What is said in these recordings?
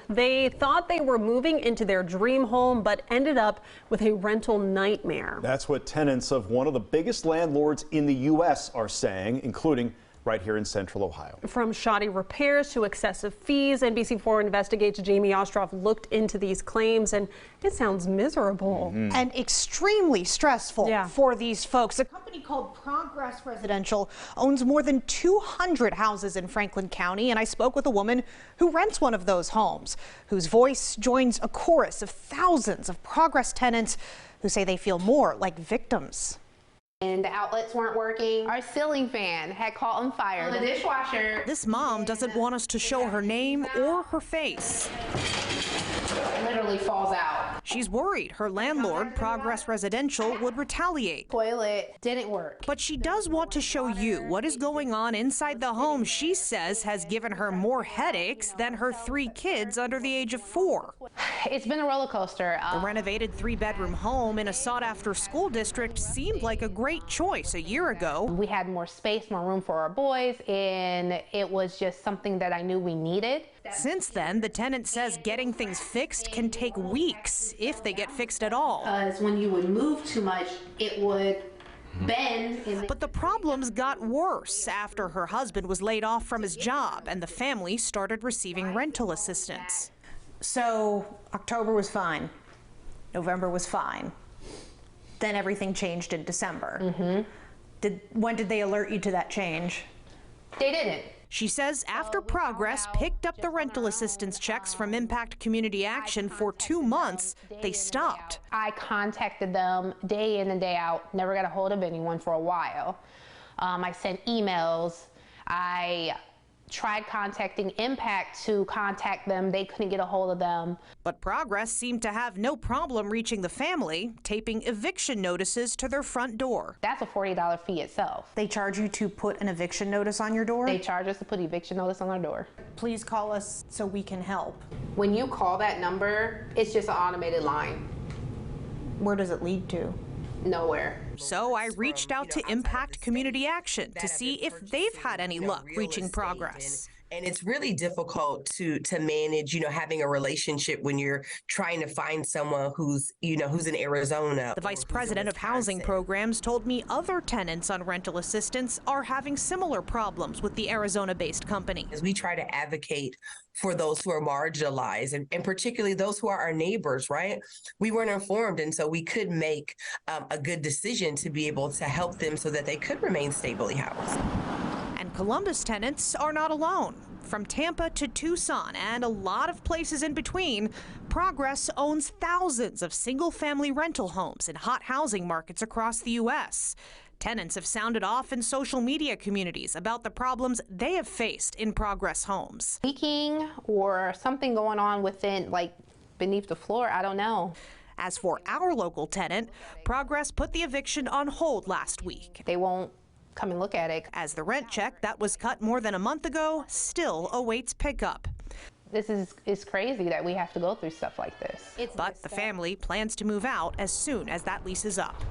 They thought they were moving into their dream home, but ended up with a rental nightmare. That's what tenants of one of the biggest landlords in the U.S. are saying, including right here in Central Ohio. From shoddy repairs to excessive fees, NBC4 investigates Jamie Ostroff looked into these claims, and it sounds miserable. And extremely stressful for these folks. A company called Progress Residential owns more than 200 houses in Franklin County, and I spoke with a woman who rents one of those homes, whose voice joins a chorus of thousands of Progress tenants who say they feel more like victims. And the outlets weren't working. Our ceiling fan had caught on fire. The dishwasher. This mom doesn't want us to show her name or her face. It literally falls out. She's worried her landlord, Progress Residential, would retaliate. Toilet didn't work. But she does want to show you what is going on inside the home she says has given her more headaches than her 3 kids under the age of 4. It's been a roller coaster. The renovated 3-bedroom home in a sought-after school district seemed like a great choice a year ago. We had more space, more room for our boys, and it was just something that I knew we needed. Since then, the tenant says getting things fixed can take weeks, if they get fixed at all. Because when you would move too much, it would bend. But the problems got worse after her husband was laid off from his job and the family started receiving rental assistance. So October was fine, November was fine. Then everything changed in December. When did they alert you to that change? They didn't. She says after Progress picked up the rental assistance checks from Impact Community Action for 2 months, they stopped. I contacted them day in and day out, never got a hold of anyone for a while. I sent emails. I tried contacting Impact to contact them. They couldn't get a hold of them. But Progress seemed to have no problem reaching the family, taping eviction notices to their front door. That's a $40 fee itself. They charge you to put an eviction notice on your door? They charge us to put eviction notice on our door. Please call us so we can help. When you call that number, it's just an automated line. Where does it lead to? Nowhere. So I reached out to Impact Community Action to see if they've had any luck reaching Progress. And it's really difficult to manage, having a relationship when you're trying to find someone who's in Arizona. The vice president of housing programs told me other tenants on rental assistance are having similar problems with the Arizona-based company. As we try to advocate for those who are marginalized and particularly those who are our neighbors, right? We weren't informed, and so we could make a good decision to be able to help them so that they could remain stably housed. And Columbus tenants are not alone. From Tampa to Tucson and a lot of places in between, Progress owns thousands of single-family rental homes in hot housing markets across the U.S. Tenants have sounded off in social media communities about the problems they have faced in Progress homes. Leaking or something going on within, like beneath the floor, I don't know. As for our local tenant, Progress put the eviction on hold last week. They won't come and look at it. As the rent check that was cut more than a month ago still awaits pickup. This is crazy that we have to go through stuff like this. But the family plans to move out as soon as that lease is up.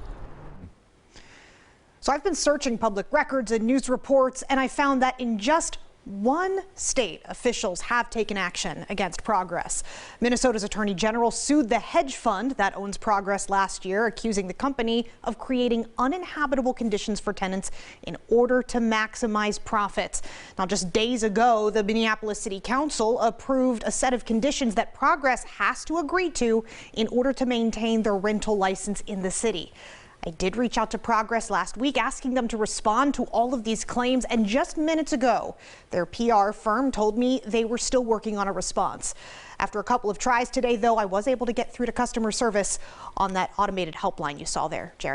So I've been searching public records and news reports, and I found that in just 1 state, officials have taken action against Progress. Minnesota's Attorney General sued the hedge fund that owns Progress last year, accusing the company of creating uninhabitable conditions for tenants in order to maximize profits. Now, just days ago, the Minneapolis City Council approved a set of conditions that Progress has to agree to in order to maintain their rental license in the city. I did reach out to Progress last week asking them to respond to all of these claims, and just minutes ago, their PR firm told me they were still working on a response. After a couple of tries today, though, I was able to get through to customer service on that automated helpline you saw there, Jared.